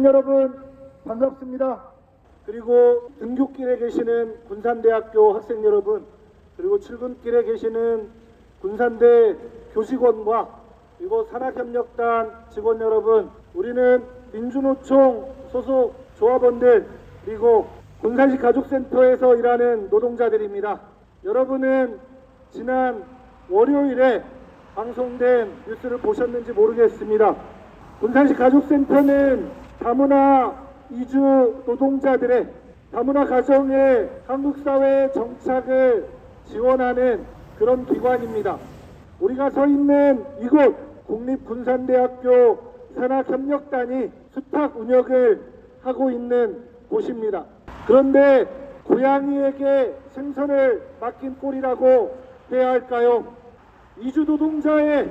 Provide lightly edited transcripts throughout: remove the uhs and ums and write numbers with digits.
학생 여러분 반갑습니다. 그리고 등굣길에 계시는 군산대학교 학생 여러분, 그리고 출근길에 계시는 군산대 교직원과 그리고 산학협력단 직원 여러분, 우리는 민주노총 소속 조합원들 그리고 군산시 가족센터에서 일하는 노동자들입니다. 여러분은 지난 월요일에 방송된 뉴스를 보셨는지 모르겠습니다. 군산시 가족센터는 다문화 이주 노동자들의 다문화 가정의 한국 사회 정착을 지원하는 그런 기관입니다. 우리가 서 있는 이곳 국립군산대학교 산학협력단이 수탁 운영을 하고 있는 곳입니다. 그런데 고양이에게 생선을 맡긴 꼴이라고 해야 할까요? 이주 노동자의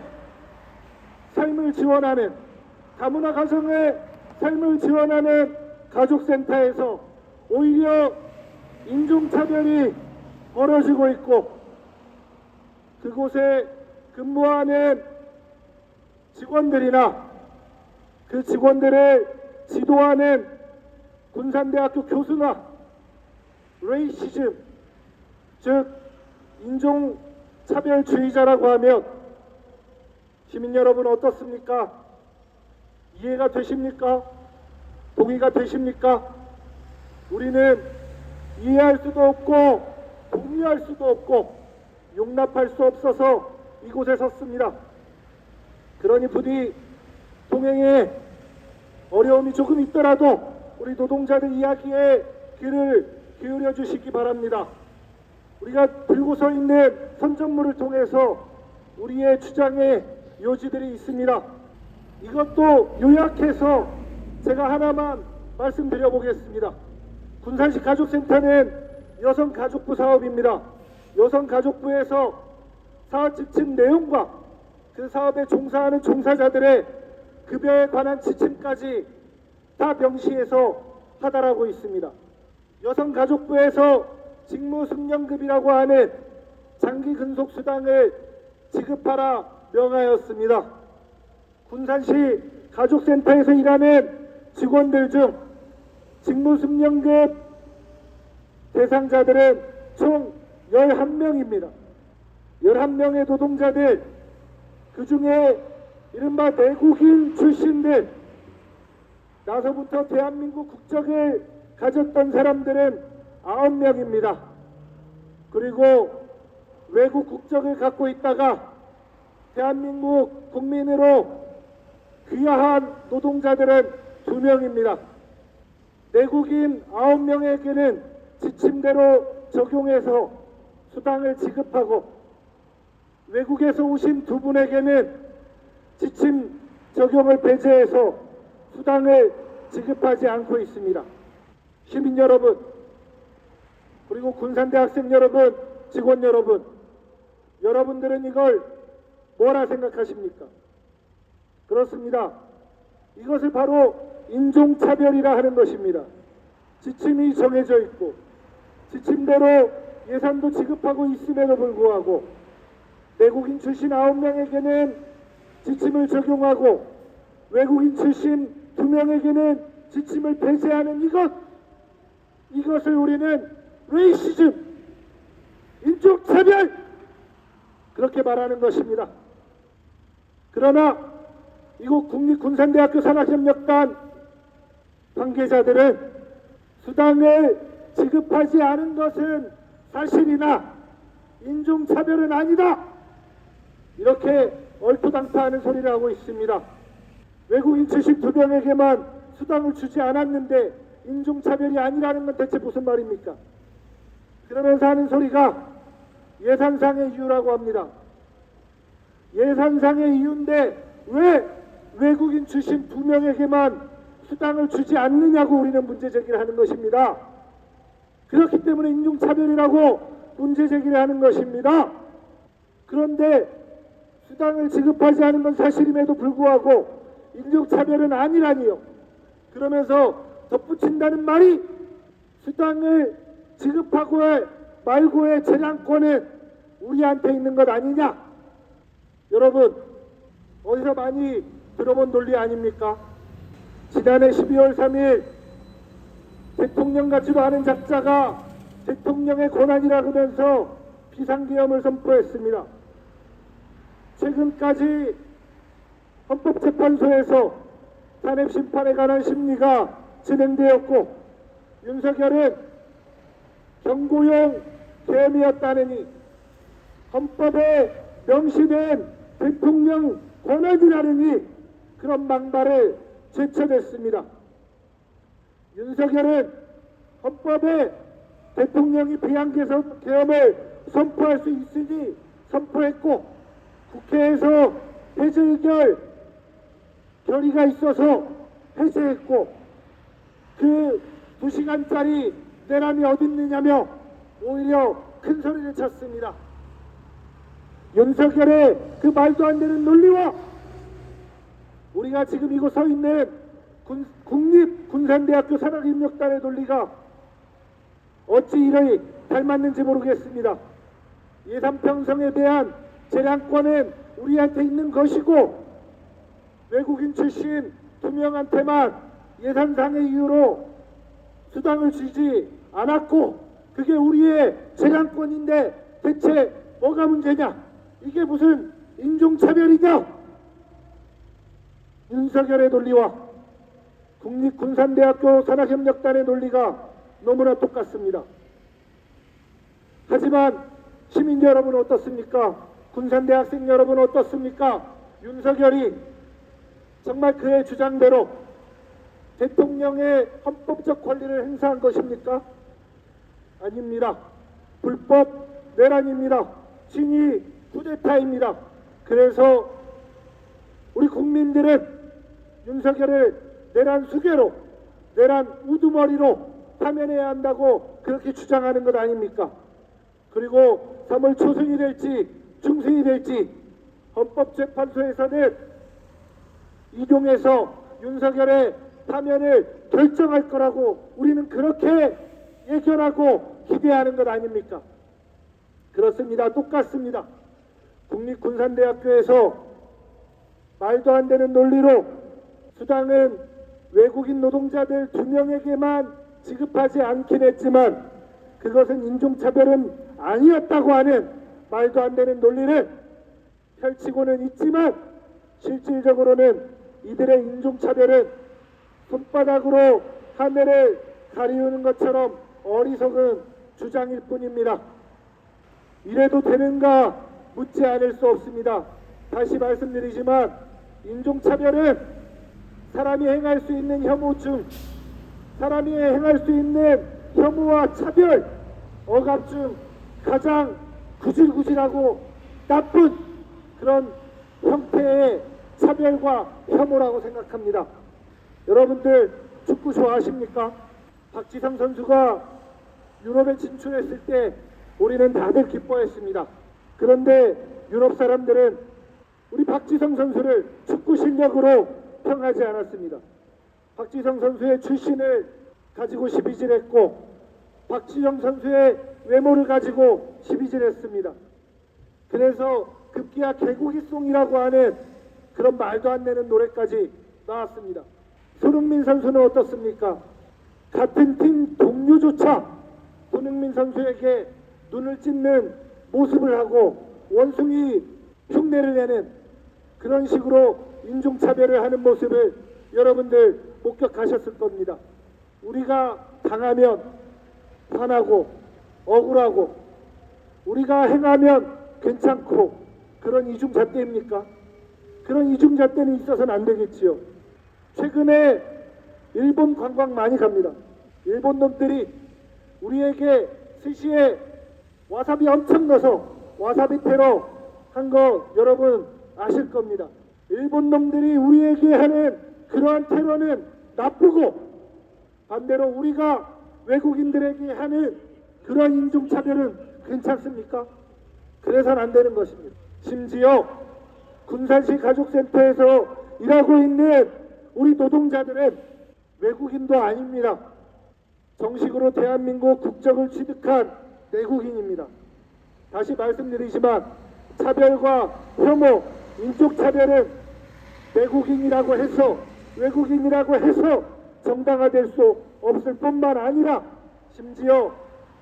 삶을 지원하는, 다문화 가정의 삶을 지원하는 가족센터에서 오히려 인종차별이 벌어지고 있고, 그곳에 근무하는 직원들이나 그 직원들을 지도하는 군산대학교 교수나 레이시즘, 즉 인종차별주의자라고 하면 시민 여러분 어떻습니까? 이해가 되십니까? 동의가 되십니까? 우리는 이해할 수도 없고 동의할 수도 없고 용납할 수 없어서 이곳에 섰습니다. 그러니 부디 동행에 어려움이 조금 있더라도 우리 노동자들 이야기에 귀를 기울여 주시기 바랍니다. 우리가 들고 서 있는 선전물을 통해서 우리의 주장의 요지들이 있습니다. 이것도 요약해서 제가 하나만 말씀드려 보겠습니다. 군산시 가족센터는 여성가족부 사업입니다. 여성가족부에서 사업 지침 내용과 그 사업에 종사하는 종사자들의 급여에 관한 지침까지 다 명시해서 하달하고 있습니다. 여성가족부에서 직무승령급이라고 하는 장기 근속수당을 지급하라 명하였습니다. 군산시 가족센터에서 일하는 직원들 중 직무승령급 대상자들은 총 11명입니다. 11명의 노동자들, 그 중에 이른바 내국인 출신들, 나서부터 대한민국 국적을 가졌던 사람들은 9명입니다. 그리고 외국 국적을 갖고 있다가 대한민국 국민으로 귀화한 노동자들은 2명입니다. 내국인 9명에게는 지침대로 적용해서 수당을 지급하고, 외국에서 오신 2분에게는 지침 적용을 배제해서 수당을 지급하지 않고 있습니다. 시민 여러분, 그리고 군산대 학생 여러분, 직원 여러분, 여러분들은 이걸 뭐라 생각하십니까? 그렇습니다. 이것을 바로 인종차별이라 하는 것입니다. 지침이 정해져 있고 지침대로 예산도 지급하고 있음에도 불구하고 내국인 출신 9명에게는 지침을 적용하고 외국인 출신 2명에게는 지침을 배제하는 이것을 우리는 레이시즘, 인종차별, 그렇게 말하는 것입니다. 그러나 이곳 국립군산대학교 산학협력단 관계자들은 수당을 지급하지 않은 것은 사실이나 인종차별은 아니다, 이렇게 얼토당토하는 소리를 하고 있습니다. 외국인 출신 2명에게만 수당을 주지 않았는데 인종차별이 아니라는 건 대체 무슨 말입니까? 그러면서 하는 소리가 예산상의 이유라고 합니다. 예산상의 이유인데 왜 외국인 출신 2명에게만 수당을 주지 않느냐고 우리는 문제제기를 하는 것입니다. 그렇기 때문에 인종차별이라고 문제제기를 하는 것입니다. 그런데 수당을 지급하지 않은 건 사실임에도 불구하고 인종차별은 아니라니요. 그러면서 덧붙인다는 말이 수당을 지급하고 말고의 재량권은 우리한테 있는 것 아니냐. 여러분, 어디서 많이 들어본 논리 아닙니까? 지난해 12월 3일 대통령 같지도 않은 작자가 대통령의 권한이라 그러면서 비상계엄을 선포했습니다. 최근까지 헌법재판소에서 탄핵심판에 관한 심리가 진행되었고 윤석열은 경고용 계엄이었다느니 헌법에 명시된 대통령 권한이라느니 그런 망발을 제쳐냈습니다. 윤석열은 헌법에 대통령이 비상계엄을 선포할 수 있으니 선포했고 국회에서 해제 의결 결의가 있어서 해제했고 그 2시간짜리 내란이 어딨느냐며 오히려 큰 소리를 쳤습니다. 윤석열의 그 말도 안 되는 논리와 우리가 지금 이곳 서 있는 국립군산대학교 산학협력단의 논리가 어찌 이러이 닮았는지 모르겠습니다. 예산 편성에 대한 재량권은 우리한테 있는 것이고 외국인 출신 2명한테만 예산상의 이유로 수당을 주지 않았고 그게 우리의 재량권인데 대체 뭐가 문제냐? 이게 무슨 인종차별이냐? 윤석열의 논리와 국립군산대학교 산학협력단의 논리가 너무나 똑같습니다. 하지만 시민 여러분 어떻습니까? 군산대학생 여러분 어떻습니까? 윤석열이 정말 그의 주장대로 대통령의 헌법적 권리를 행사한 것입니까? 아닙니다. 불법 내란입니다. 진위 쿠데타입니다. 그래서 우리 국민들은 윤석열을 내란 수괴로, 내란 우두머리로 파면해야 한다고 그렇게 주장하는 것 아닙니까? 그리고 3월 초순이 될지 중순이 될지 헌법재판소에서는 이동해서 윤석열의 파면을 결정할 거라고 우리는 그렇게 예견하고 기대하는 것 아닙니까? 그렇습니다. 똑같습니다. 국립군산대학교에서 말도 안 되는 논리로 수당은 외국인 노동자들 2명에게만 지급하지 않긴 했지만 그것은 인종차별은 아니었다고 하는 말도 안 되는 논리를 펼치고는 있지만 실질적으로는 이들의 인종차별은 손바닥으로 하늘을 가리우는 것처럼 어리석은 주장일 뿐입니다. 이래도 되는가 묻지 않을 수 없습니다. 다시 말씀드리지만 인종차별은 사람이 행할 수 있는 혐오 중 사람이 행할 수 있는 혐오와 차별, 억압 중 가장 구질구질하고 나쁜 그런 형태의 차별과 혐오라고 생각합니다. 여러분들 축구 좋아하십니까? 박지성 선수가 유럽에 진출했을 때 우리는 다들 기뻐했습니다. 그런데 유럽 사람들은 우리 박지성 선수를 축구 실력으로 평하지 않았습니다. 박지성 선수의 출신을 가지고 시비질했고 박지성 선수의 외모를 가지고 시비질했습니다. 그래서 급기야 개고기송이라고 하는 그런 말도 안 되는 노래까지 나왔습니다. 손흥민 선수는 어떻습니까? 같은 팀 동료조차 손흥민 선수에게 눈을 찢는 모습을 하고 원숭이 흉내를 내는 그런 식으로 인종차별을 하는 모습을 여러분들 목격하셨을 겁니다. 우리가 당하면 화나고 억울하고 우리가 행하면 괜찮고 그런 이중잣대입니까? 그런 이중잣대는 있어서는 안 되겠지요. 최근에 일본 관광 많이 갑니다. 일본 놈들이 우리에게 스시에 와사비 엄청 넣어서 와사비 테러 한 거 여러분 아실 겁니다. 일본 놈들이 우리에게 하는 그러한 테러는 나쁘고 반대로 우리가 외국인들에게 하는 그러한 인종차별은 괜찮습니까? 그래서는 안 되는 것입니다. 심지어 군산시 가족센터에서 일하고 있는 우리 노동자들은 외국인도 아닙니다. 정식으로 대한민국 국적을 취득한 내국인입니다. 다시 말씀드리지만 차별과 혐오, 인종차별은 내국인이라고 해서 외국인이라고 해서 정당화될 수 없을 뿐만 아니라 심지어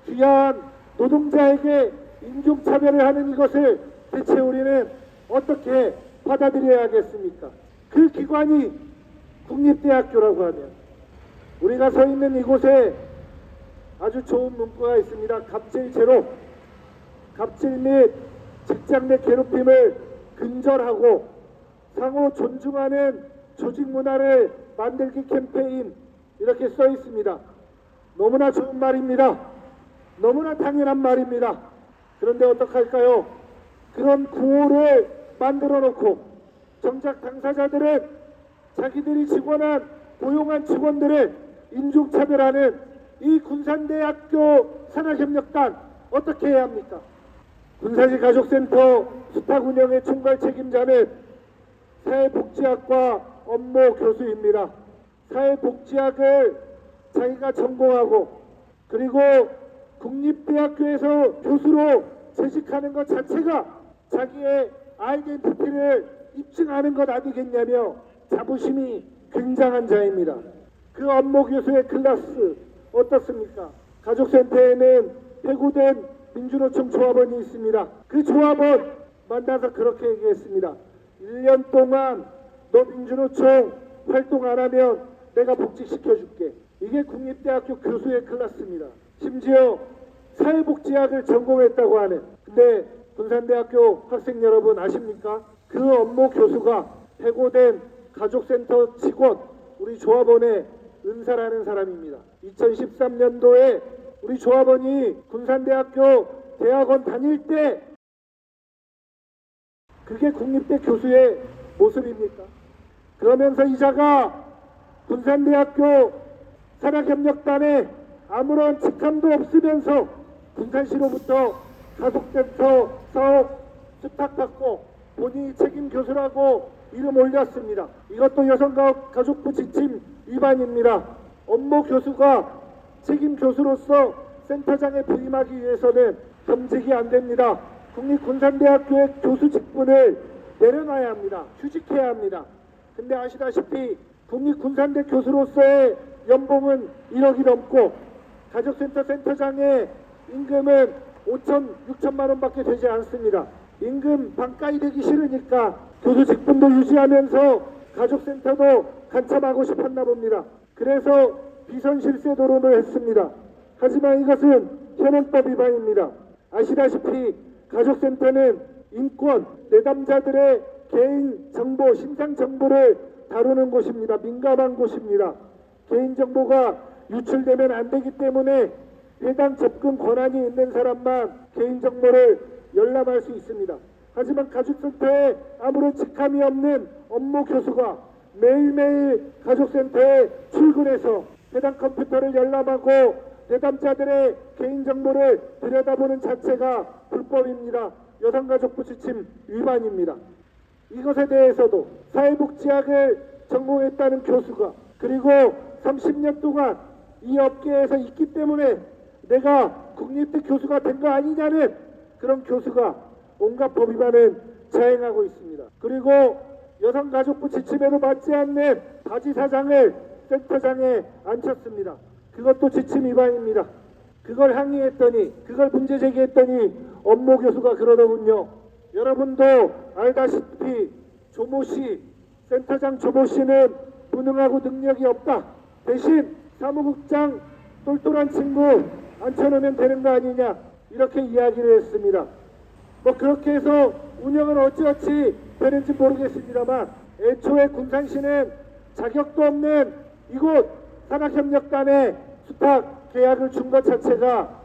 귀한 노동자에게 인종차별을 하는 이것을 대체 우리는 어떻게 받아들여야겠습니까? 그 기관이 국립대학교라고 하면 우리가 서 있는 이곳에 아주 좋은 문구가 있습니다. 갑질 제로. 갑질 및 직장 내 괴롭힘을 근절하고 상호 존중하는 조직 문화를 만들기 캠페인, 이렇게 써 있습니다. 너무나 좋은 말입니다. 너무나 당연한 말입니다. 그런데 어떡할까요? 그런 구호를 만들어 놓고 정작 당사자들은 자기들이 직원한 고용한 직원들을 인종차별하는 이 군산대학교 산학협력단 어떻게 해야 합니까? 군사지 가족센터 수탁 운영의 총괄 책임자는 사회복지학과 업무 교수입니다. 사회복지학을 자기가 전공하고 그리고 국립대학교에서 교수로 재직하는 것 자체가 자기의 아이덴티티를 입증하는 것 아니겠냐며 자부심이 굉장한 자입니다. 그 업무 교수의 클래스 어떻습니까? 가족센터에는 폐고된 민주노총 조합원이 있습니다. 그 조합원 만나서 그렇게 얘기했습니다. 1년 동안 너 민주노총 활동 안 하면 내가 복직시켜줄게. 이게 국립대학교 교수의 클래스입니다. 심지어 사회복지학을 전공했다고 하는, 근데 군산대학교 학생 여러분 아십니까? 그 업무 교수가 해고된 가족센터 직원, 우리 조합원의 은사라는 사람입니다. 2013년도에 우리 조합원이 군산대학교 대학원 다닐 때 그게 국립대 교수의 모습입니까? 그러면서 이자가 군산대학교 산학협력단에 아무런 직함도 없으면서 군산시로부터 가족센터 사업 수탁받고 본인이 책임 교수라고 이름 올렸습니다. 이것도 여성가족부 지침 위반입니다. 업무 교수가 책임 교수로서 센터장에 부임하기 위해서는 겸직이 안 됩니다. 국립군산대학교의 교수 직분을 내려놔야 합니다. 휴직해야 합니다. 근데 아시다시피 국립군산대 교수로서의 연봉은 1억이 넘고 가족센터 센터장의 임금은 5천, 6천만 원밖에 되지 않습니다. 임금 반가이 되기 싫으니까 교수 직분도 유지하면서 가족센터도 간참하고 싶었나 봅니다. 그래서 비선실세 도론을 했습니다. 하지만 이것은 현행법 위반입니다. 아시다시피 가족센터는 인권, 내담자들의 개인 정보, 신상 정보를 다루는 곳입니다. 민감한 곳입니다. 개인 정보가 유출되면 안 되기 때문에 해당 접근 권한이 있는 사람만 개인 정보를 열람할 수 있습니다. 하지만 가족센터에 아무런 직함이 없는 업무 교수가 매일매일 가족센터에 출근해서 해당 컴퓨터를 열람하고 내담자들의 개인정보를 들여다보는 자체가 불법입니다. 여성가족부 지침 위반입니다. 이것에 대해서도 사회복지학을 전공했다는 교수가 그리고 30년 동안 이 업계에서 있기 때문에 내가 국립대 교수가 된 거 아니냐는 그런 교수가 온갖 법 위반을 자행하고 있습니다. 그리고 여성가족부 지침에도 맞지 않는 바지사장을 센터장에 앉혔습니다. 그것도 지침 위반입니다. 그걸 항의했더니, 그걸 문제 제기했더니 업무 교수가 그러더군요. 여러분도 알다시피 조모 씨, 센터장 조모 씨는 무능하고 능력이 없다. 대신 사무국장 똘똘한 친구 앉혀놓으면 되는 거 아니냐, 이렇게 이야기를 했습니다. 뭐 그렇게 해서 운영은 어찌어찌 되는지 모르겠습니다만 애초에 군산시는 자격도 없는 이곳 산학협력단에 수탁 계약을 준 것 자체가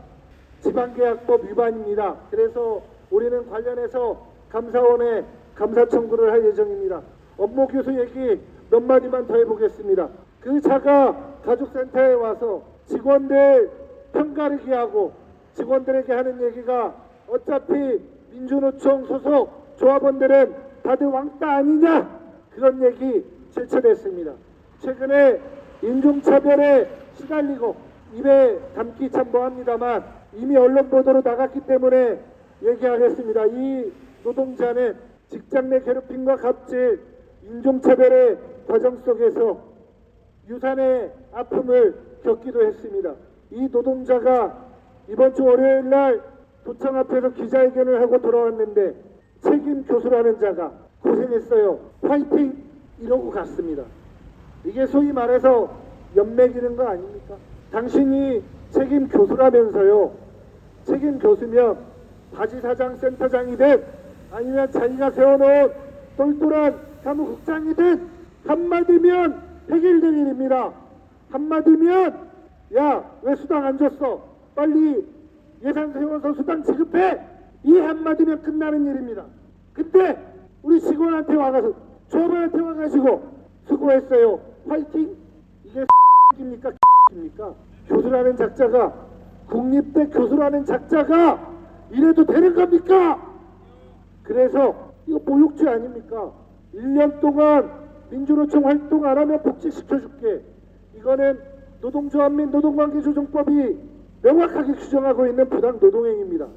지방계약법 위반입니다. 그래서 우리는 관련해서 감사원에 감사 청구를 할 예정입니다. 업무 교수 얘기 몇 마디만 더 해보겠습니다. 그 자가 가족센터에 와서 직원들 편가르기 하고 직원들에게 하는 얘기가 어차피 민주노총 소속 조합원들은 다들 왕따 아니냐, 그런 얘기 실천했습니다. 최근에 인종차별에 시달리고 입에 담기 참 뭐합니다만 이미 언론 보도로 나갔기 때문에 얘기하겠습니다. 이 노동자는 직장 내 괴롭힘과 갑질, 인종차별에 과정 속에서 유산의 아픔을 겪기도 했습니다. 이 노동자가 이번 주 월요일 날 도청 앞에서 기자회견을 하고 돌아왔는데 책임 교수라는 자가 고생했어요. 화이팅! 이러고 갔습니다. 이게 소위 말해서 연맥이는 거 아닙니까? 당신이 책임 교수라면서요. 책임 교수면 바지사장 센터장이든 아니면 자기가 세워놓은 똘똘한 사무국장이든 한마디면 해결될 일입니다. 한마디면 야, 왜 수당 안 줬어? 빨리 예산 세워서 수당 지급해! 이 한마디면 끝나는 일입니다. 근데 우리 직원한테 와가서 조합원한테 와가지고 수고했어요. 화이팅! 이게 입니까? 입니까? 교수라는 작자가 국립대 교수라는 작자가 이래도 되는 겁니까? 그래서 이거 모욕죄 아닙니까? 1년 동안 민주노총 활동 안 하면 복직시켜줄게. 이거는 노동조합 및 노동관계조정법이 명확하게 규정하고 있는 부당노동행위입니다.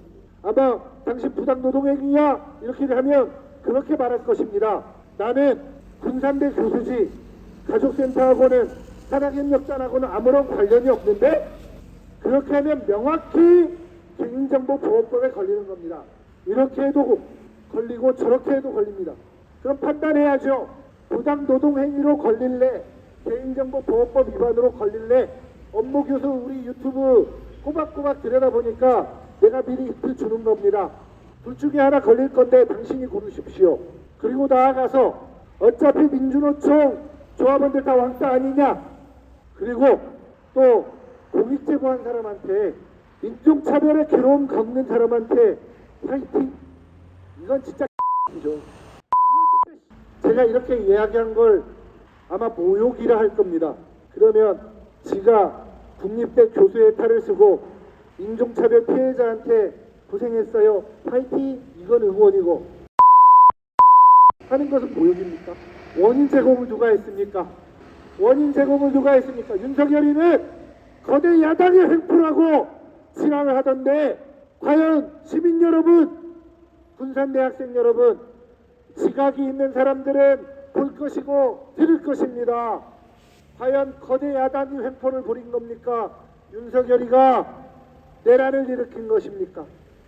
아마 당신 부당노동행위야 이렇게 하면 그렇게 말할 것입니다. 나는 군산대 교수지 가족센터하고는 산학협력단하고는 아무런 관련이 없는데 그렇게 하면 명확히 개인정보보호법에 걸리는 겁니다. 이렇게 해도 걸리고 저렇게 해도 걸립니다. 그럼 판단해야죠. 부당노동행위로 걸릴래? 개인정보보호법 위반으로 걸릴래? 업무교수 우리 유튜브 꼬박꼬박 들여다보니까 내가 미리 힌트 주는 겁니다. 둘 중에 하나 걸릴 건데 당신이 고르십시오. 그리고 나아가서 어차피 민주노총 조합원들 다 왕따 아니냐? 그리고 또 공익제보한 사람한테 인종차별의 괴로움 겪는 사람한테 화이팅! 이건 진짜 이죠. 제가 이렇게 이야기한 걸 아마 모욕이라 할 겁니다. 그러면 지가 국립대 교수의 탈을 쓰고 인종차별 피해자한테 고생했어요. 화이팅! 이건 응원이고 하는 것은 모욕입니까? 원인 제공을 누가 했습니까? 원인 제공을 누가 했습니까? 윤석열이는 거대 야당의 횡포라고 지랄을 하던데 과연 시민 여러분, 군산대 학생 여러분, 지각이 있는 사람들은 볼 것이고 들을 것입니다. 과연 거대 야당이 횡포를 부린 겁니까? 윤석열이가 내란을 일으킨 것입니까?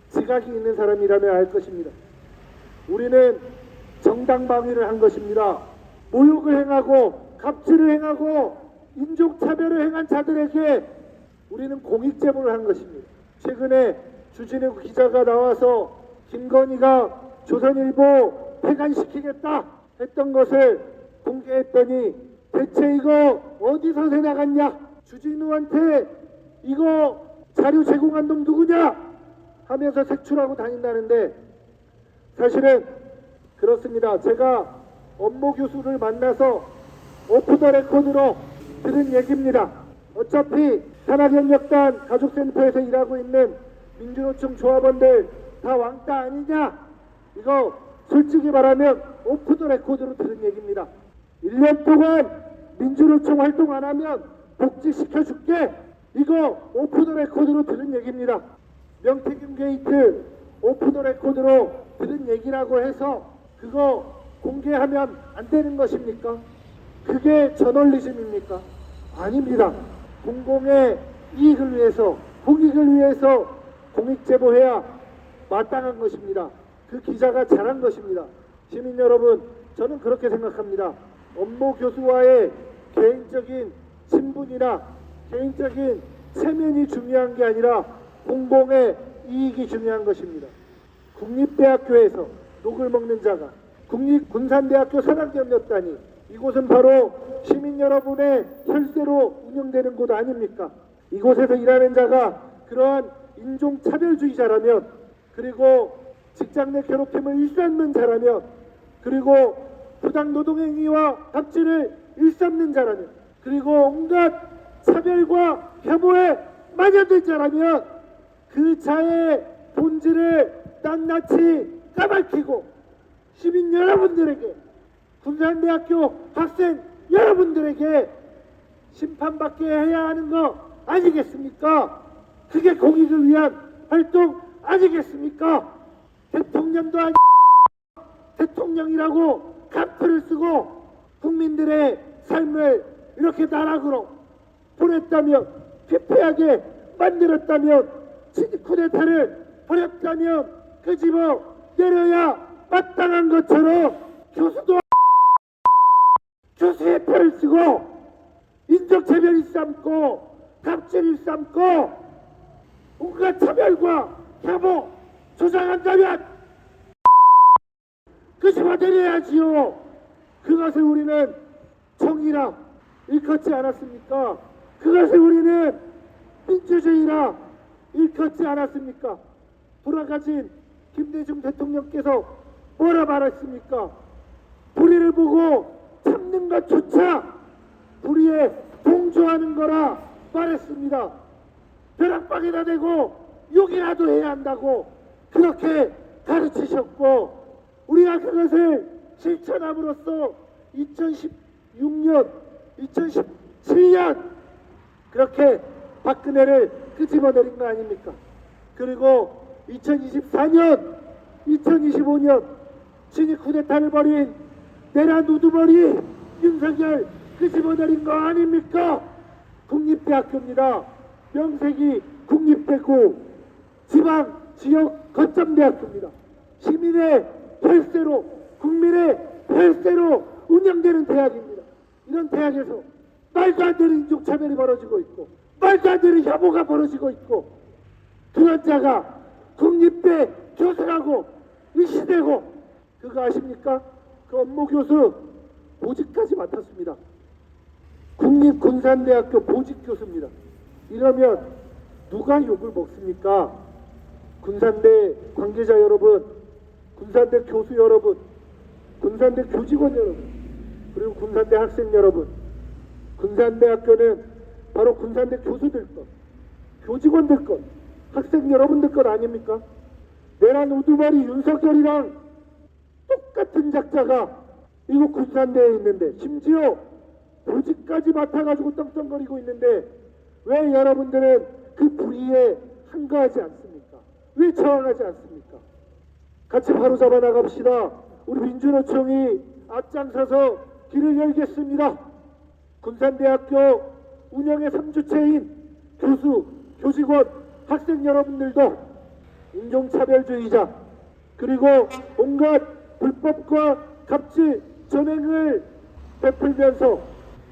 지각이 있는 사람이라면 알 것입니다. 우리는 정당방위를 한 것입니다. 모욕을 행하고 갑질을 행하고 인종차별을 행한 자들에게 우리는 공익제보를 한 것입니다. 최근에 주진우 기자가 나와서 김건희가 조선일보 폐간시키겠다 했던 것을 공개했더니 대체 이거 어디서 새 나갔냐? 주진우한테 이거 자료 제공한 놈 누구냐? 하면서 색출하고 다닌다는데 사실은 그렇습니다. 제가 업무 교수를 만나서 오프 더 레코드로 들은 얘기입니다. 어차피 산학협력단 가족센터에서 일하고 있는 민주노총 조합원들 다 왕따 아니냐? 이거 솔직히 말하면 오프 더 레코드로 들은 얘기입니다. 1년 동안 민주노총 활동 안 하면 복직시켜줄게. 이거 오프 더 레코드로 들은 얘기입니다. 명태균 게이트 오프 더 레코드로 들은 얘기라고 해서 그거 공개하면 안 되는 것입니까? 그게 저널리즘입니까? 아닙니다. 공공의 이익을 위해서, 공익을 위해서 공익제보해야 마땅한 것입니다. 그 기자가 잘한 것입니다. 시민 여러분, 저는 그렇게 생각합니다. 업무 교수와의 개인적인 친분이나 개인적인 체면이 중요한 게 아니라 공공의 이익이 중요한 것입니다. 국립대학교에서 녹을 먹는 자가 국립군산대학교 산학협력단이 이곳은 바로 시민 여러분의 혈세로 운영되는 곳 아닙니까? 이곳에서 일하는 자가 그러한 인종차별주의자라면, 그리고 직장 내 괴롭힘을 일삼는 자라면, 그리고 부당노동행위와 갑질을 일삼는 자라면, 그리고 온갖 차별과 혐오에 만연된 자라면 그 자의 본질을 낱낱이 까발키고 시민 여러분들에게, 군산대학교 학생 여러분들에게 심판받게 해야 하는 거 아니겠습니까? 그게 공익을 위한 활동 아니겠습니까? 대통령도 아니 대통령이라고 간표를 쓰고 국민들의 삶을 이렇게 나락으로 보냈다면, 피폐하게 만들었다면, 쿠데타를 벌였다면 그 집어 내려야 마땅한 것처럼 교수도 교수의 표를 쓰고 인종차별 일삼고 갑질 일삼고 온갖 차별과 혐오 조장한다면 그 집어 내려야지요. 그것을 우리는 정의라 일컫지 않았습니까? 그것을 우리는 민주주의라 일컫지 않았습니까? 돌아가신 김대중 대통령께서 뭐라 말했습니까? 불의를 보고 참는 것조차 불의에 동조하는 거라 말했습니다. 벼락방에다 대고 욕이라도 해야 한다고 그렇게 가르치셨고, 우리가 그것을 실천함으로써 2016년, 2017년 그렇게 박근혜를 끄집어내린 거 아닙니까? 그리고 2024년, 2025년 친위 쿠데타를 벌인 내란 우두머리 윤석열 끄집어내린 거 아닙니까? 국립대학교입니다. 명색이 국립대고 지방 지역 거점대학교입니다. 시민의 혈세로, 국민의 혈세로 운영되는 대학입니다. 이런 대학에서 말도 안 되는 인종차별이 벌어지고 있고 말도 안 되는 혐오가 벌어지고 있고, 그런 자가 국립대 교수라고 의시되고, 그거 아십니까? 그 업무교수 보직까지 맡았습니다. 국립군산대학교 보직교수입니다. 이러면 누가 욕을 먹습니까? 군산대 관계자 여러분, 군산대 교수 여러분, 군산대 교직원 여러분, 그리고 군산대 학생 여러분, 군산대학교는 바로 군산대 교수들 것, 교직원들 것, 학생 여러분들 것 아닙니까? 내란 우두머리 윤석열이랑 똑같은 작자가 이곳 군산대에 있는데, 심지어 보직까지 맡아가지고 떵떵거리고 있는데 왜 여러분들은 그 불의에 한가하지 않습니까? 왜 저항하지 않습니까? 같이 바로잡아 나갑시다. 우리 민주노총이 앞장서서 길을 열겠습니다. 군산대학교 운영의 3주체인 교수, 교직원, 학생 여러분들도 인종차별주의자 그리고 온갖 불법과 갑질 전횡을 베풀면서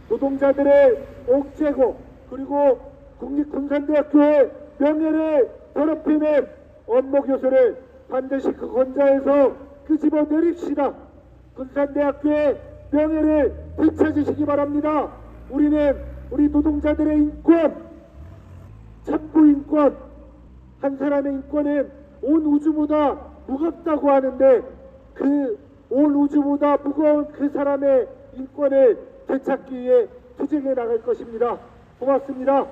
노동자들의 옥죄고 그리고 국립군산대학교의 명예를 더럽히는 업무교수를 반드시 그 권좌에서 끄집어 내립시다. 군산대학교의 명예를 되찾으시기 바랍니다. 우리는 우리 노동자들의 인권, 참부 인권, 한 사람의 인권은 온 우주보다 무겁다고 하는데 그 온 우주보다 무거운 그 사람의 인권을 되찾기 위해 투쟁해 나갈 것입니다. 고맙습니다.